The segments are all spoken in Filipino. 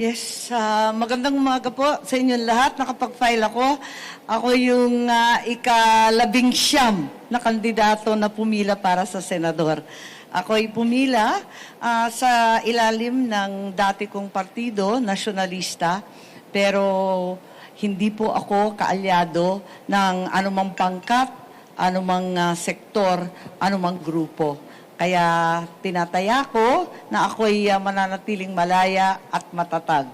Yes, magandang umaga po sa inyong lahat. Nakapag-file ako. Ako yung ika-19 na kandidato na pumila para sa senador. Ako ay pumila sa ilalim ng dati kong partido, nasyonalista, pero hindi po ako kaalyado ng anumang pangkat, anumang sektor, anumang grupo. Kaya tinataya ko na ako'y mananatiling malaya at matatag.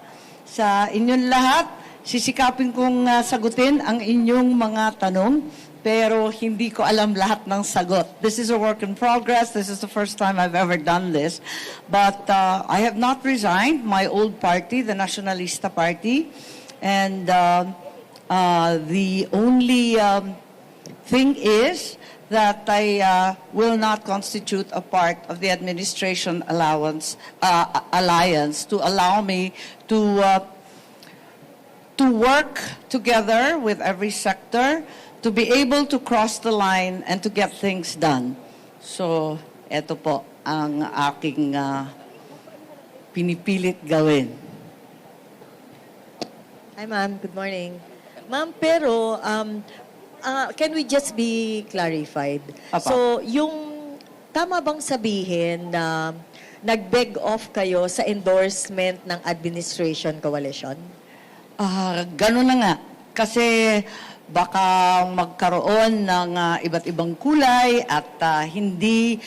Sa inyong lahat, sisikapin kong sagutin ang inyong mga tanong, pero hindi ko alam lahat ng sagot. This is a work in progress. This is the first time I've ever done this. But I have not resigned my old party, the Nacionalista Party. And the only thing is that I will not constitute a part of the administration alliance to allow me to work together with every sector to be able to cross the line and to get things done. So, eto po ang aking pinipilit gawin. Hi, ma'am. Good morning. Ma'am, pero can we just be clarified? Apa. So, yung tama bang sabihin na nag-beg off kayo sa endorsement ng administration coalition? Ganun na nga. Kasi baka magkaroon ng iba't ibang kulay at hindi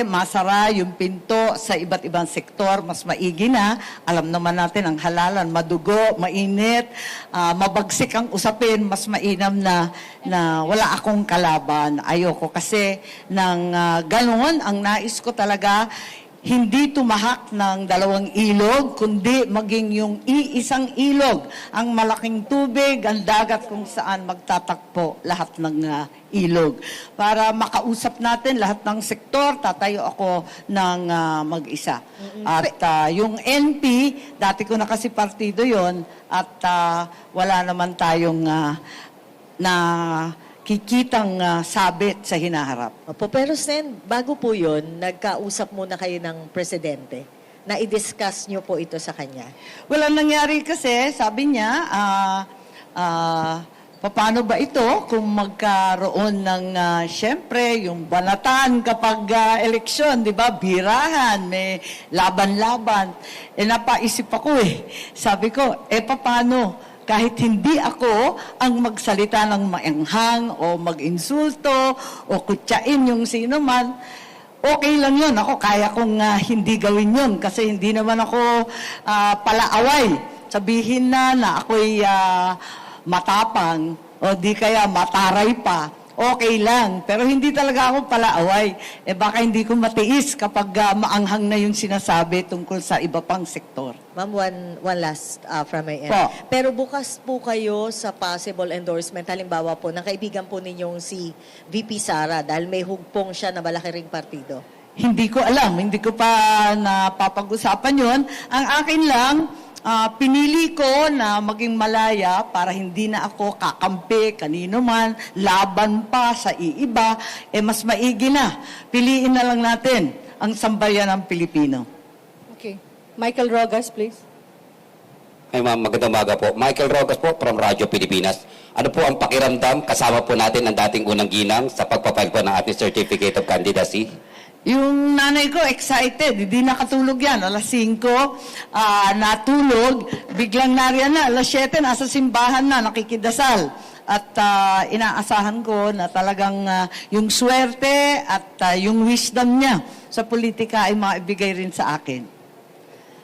masara yung pinto sa iba't ibang sektor, mas maigi na. Alam naman natin ang halalan, madugo, mainit, mabagsik ang usapin, mas mainam na wala akong kalaban. Ayoko kasi ng ganoon, ang nais ko talaga, hindi tumahak ng dalawang ilog, kundi maging yung iisang ilog, ang malaking tubig, ang dagat kung saan magtatakpo lahat ng ilog. Para makausap natin lahat ng sektor, tatayo ako ng mag-isa. At yung NP, dati ko na kasi partido yon at wala naman tayong kikitang sabit sa hinaharap. Opo, pero Sen, bago po yun, nagkausap muna kayo ng presidente na i-discuss nyo po ito sa kanya. Wala nangyari kasi, sabi niya, paano ba ito kung magkaroon ng, syempre, yung banatan kapag eleksyon, di ba? Birahan, may laban-laban. Napaisip ako Sabi ko, paano? Kahit hindi ako ang magsalita ng maanghang o mag-insulto o kutsain yung sino man, okay lang yun. Ako, kaya kong hindi gawin yun kasi hindi naman ako palaaway. Sabihin na ako'y matapang o di kaya mataray pa. Okay lang. Pero hindi talaga ako palaaway. Baka hindi ko matiis kapag maanghang na yung sinasabi tungkol sa iba pang sektor. Ma'am, one last from my end. Po. Pero bukas po kayo sa possible endorsement, halimbawa po, ng kaibigan po ninyong si VP Sara dahil may hugpong siya na malaki ring partido. Hindi ko alam. Hindi ko pa napapag-usapan yun. Ang akin lang, pinili ko na maging malaya para hindi na ako kakampi kanino man, laban pa sa iiba, mas maigi na. Piliin na lang natin ang sambayan ng Pilipino. Okay. Michael Rogas, please. Ay ma'am, magandang umaga po. Michael Rogas po from Radyo Pilipinas. Ano po ang pakiramdam? Kasama po natin ang dating unang ginang sa pagpapile po ng ating Certificate of Candidacy. Yung nanay ko, excited. Hindi nakatulog yan. Alas 5, natulog. Biglang nariyan na. Alas 7, nasa simbahan na, nakikidasal. At inaasahan ko na talagang yung swerte at yung wisdom niya sa politika ay maibigay rin sa akin.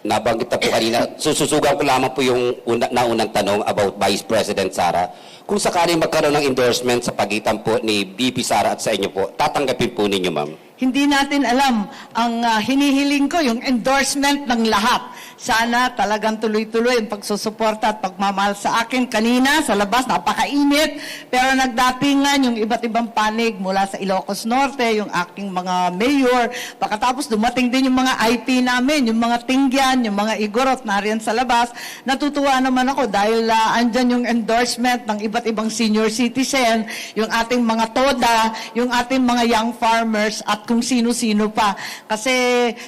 Nabanggit na po kanina, sususugan ko lamang po yung naunang tanong about Vice President Sara. Kung sakaling magkaroon ng endorsement sa pagitan po ni VP Sara at sa inyo po, tatanggapin po ninyo, ma'am? Hindi natin alam. Ang hinihiling ko, yung endorsement ng lahat. Sana talagang tuloy-tuloy ang pagsusuporta at pagmamahal sa akin. Kanina, sa labas, napakainit. Pero nagdatingan yung iba't ibang panig mula sa Ilocos Norte, yung aking mga mayor. Pagkatapos dumating din yung mga IP namin, yung mga Tingyan, yung mga Igorot nariyan sa labas. Natutuwa naman ako dahil andyan yung endorsement ng iba't ibang senior citizen, yung ating mga TODA, yung ating mga young farmers at kung sino-sino pa. Kasi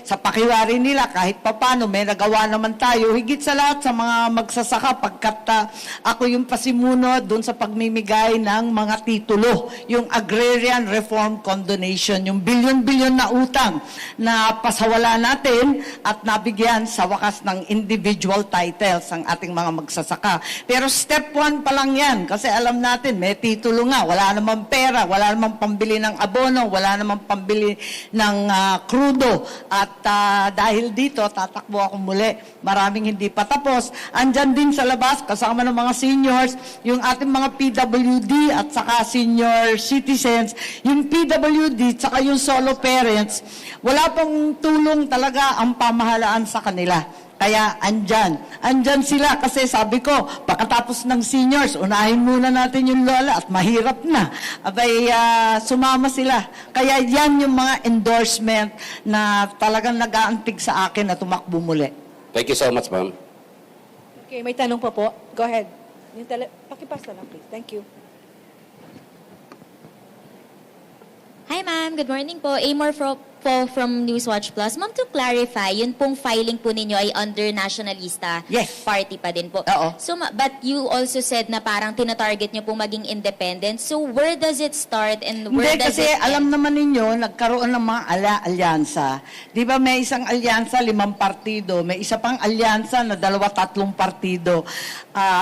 sa pakiwari nila, kahit papano, may nagawa naman tayo. Higit sa lahat sa mga magsasaka, pagkat ako yung pasimuno doon sa pagmimigay ng mga titulo. Yung Agrarian Reform Condonation, yung bilyon-bilyon na utang na pasawala natin at nabigyan sa wakas ng individual titles ang ating mga magsasaka. Pero step 1 pa lang yan, kasi alam natin, may titulo nga, wala namang pera, wala namang pambili ng abono, wala namang pambili ng krudo. At dahil dito, tatakbo ako muli. Maraming hindi pa tapos. Andyan din sa labas, kasama ng mga seniors, yung ating mga PWD at saka senior citizens, yung PWD at saka yung solo parents, wala pong tulong talaga ang pamahalaan sa kanila. Kaya andyan sila kasi sabi ko, pagkatapos ng seniors, unahin muna natin yung lola at mahirap na. Abay, sumama sila. Kaya yan yung mga endorsement na talagang nag-aantig sa akin na tumakbo muli. Thank you so much, ma'am. Okay, may tanong pa po. Go ahead. Pakipass na lang, please. Thank you. Hi ma'am, good morning po. Amor from Newswatch Plus. Ma'am, to clarify, yun pong filing po ninyo ay under nationalista Yes. party pa din po. Oo. So, but you also said na parang tinatarget nyo pong maging independent. So, where does it start and where Hindi, does kasi it end? alam naman ninyo, nagkaroon ng mga alyansa. Di ba may isang alyansa, 5 partido. May isa pang alyansa na 2-3 partido.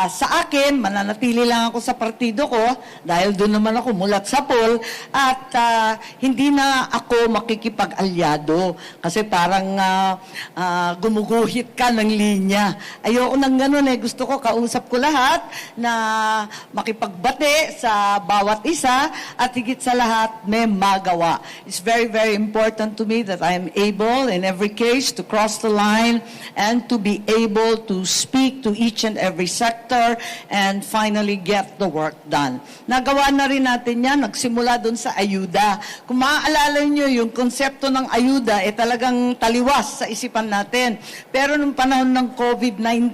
Sa akin, mananatili lang ako sa partido ko dahil doon naman ako mulat sa poll at hindi na ako makikipag-alyado kasi parang gumuguhit ka ng linya. Ayoko nang ganun eh. Gusto ko, kausap ko lahat na makipagbate sa bawat isa at higit sa lahat may magawa. It's very, very important to me that I am able in every case to cross the line and to be able to speak to each and every sector and finally get the work done. Nagawa na rin natin yan, nagsimula dun sa ayuda. Kung maaalala nyo, yung konsepto ng ayuda ay talagang taliwas sa isipan natin. Pero nung panahon ng COVID-19,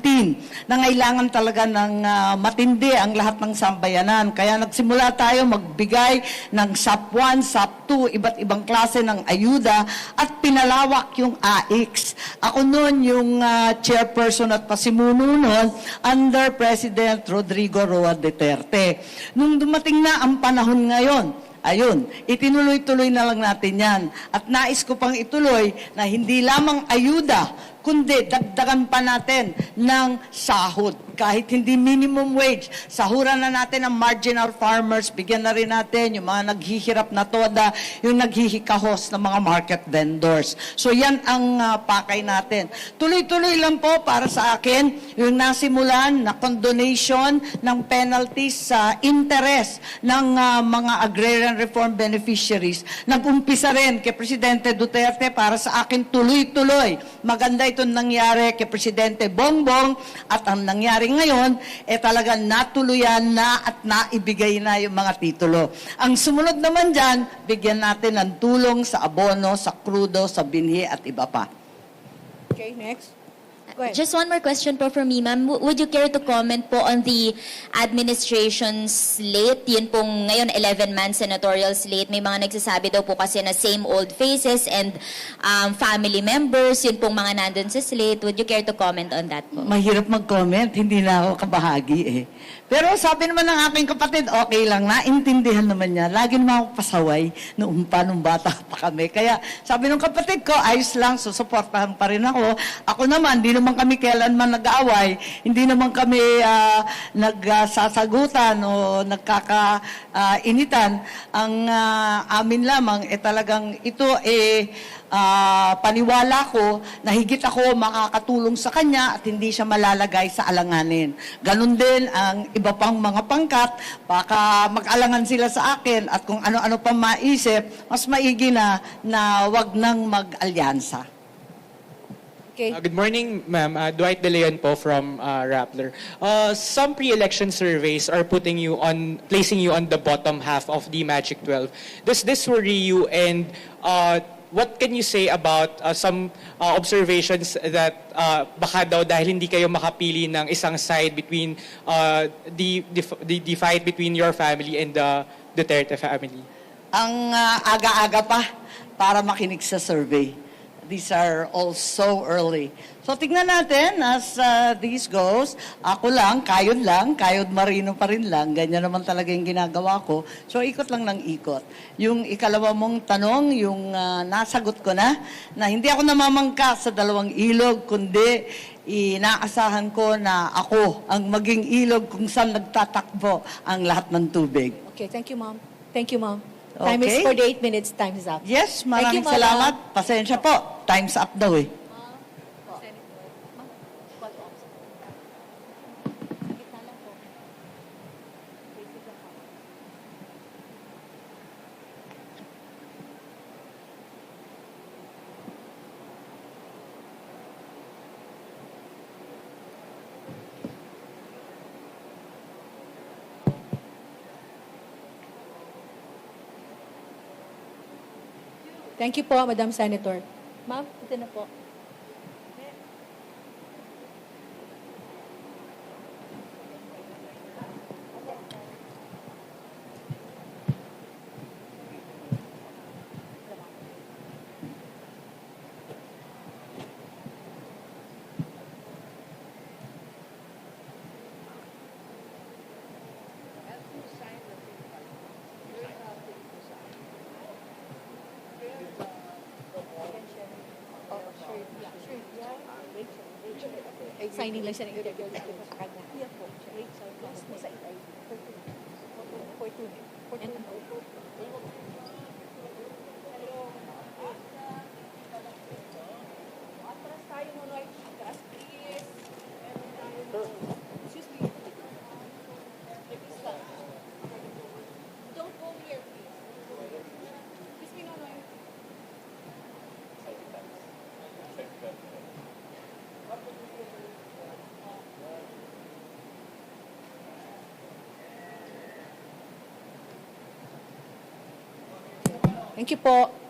nangailangan talaga ng matindi ang lahat ng sambayanan. Kaya nagsimula tayo magbigay ng SAP 1, SAP 2, iba't ibang klase ng ayuda at pinalawak yung AIX. Ako noon yung chairperson at pasimuno noon under President Rodrigo Roa Duterte. Nung dumating na ang panahon ngayon, ayun, itinuloy-tuloy na lang natin yan. At nais ko pang ituloy na hindi lamang ayuda, kundi dagdagan pa natin ng sahod. Kahit hindi minimum wage, sahuran na natin ang marginal farmers, bigyan na rin natin yung mga naghihirap na toda, yung naghihikahos ng mga market vendors. So yan ang pakay natin. Tuloy-tuloy lang po para sa akin, yung nasimulan na condonation ng penalties sa interest ng mga agrarian reform beneficiaries. Nag-umpisa rin kay Presidente Duterte para sa akin tuloy-tuloy. Maganda itong nangyari kay Presidente Bongbong at ang nangyari ngayon, talaga natuluyan na at naibigay na yung mga titulo. Ang sumunod naman dyan, bigyan natin ng tulong sa abono, sa krudo, sa binhi at iba pa. Okay, next. Go ahead. Just one more question po from me, ma'am. Would you care to comment po on the administration slate? Yun pong ngayon 11-man senatorial slate. May mga nagsasabi daw po kasi na same old faces and family members. Yun pong mga nandun sa slate. Would you care to comment on that po? Mahirap mag-comment, hindi na ako kabahagi eh. Pero sabi naman ng aking kapatid, okay lang, naintindihan naman niya. Lagi naman ako pasaway nung bata pa kami. Kaya sabi ng kapatid ko, ayos lang, susuportahan pa rin ako. Ako naman, hindi naman kami kailanman nag-aaway, hindi naman kami nagsasagutan o nagkakainitan. Ang amin lamang, talagang ito paniwala ko na higit ako makakatulong sa kanya at hindi siya malalagay sa alanganin. Ganon din ang iba pang mga pangkat, baka mag-alangan sila sa akin at kung ano-ano pa maisip, mas maigi na wag nang mag-alyansa. Okay. Good morning, ma'am. Dwight De Leon po from Rappler. Some pre-election surveys are placing you on the bottom half of the Magic 12. Does this worry you? And what can you say about some observations that baka daw dahil hindi kayo makapili ng isang side between the fight between your family and the Duterte family? Ang aga-aga pa. para makinig sa survey. These are all so early. So tingnan natin as this goes. Ako lang, kayod marino pa rin lang. Ganyan naman talaga yung ginagawa ko. So ikot lang ng ikot. Yung ikalawa mong tanong, yung nasagot ko na hindi ako namamangka sa dalawang ilog, kundi inaasahan ko na ako ang maging ilog kung saan nagtatakbo ang lahat ng tubig. Okay, thank you, ma'am. Thank you, ma'am. Time is Okay. 48 minutes. Time is up. Yes, Thank you, maraming Madam. salamat. Pasensya po. Time's up daw eh. Thank you po, Madam Senator. Ma'am, ito na po. Signing lang siya ng interview sa kanya. Yeah po. Sa interview. For two. Atras tayo mo, right? Atras, please. Excuse me. Don't go here, please. Excuse me, Nonoy. Thank you po.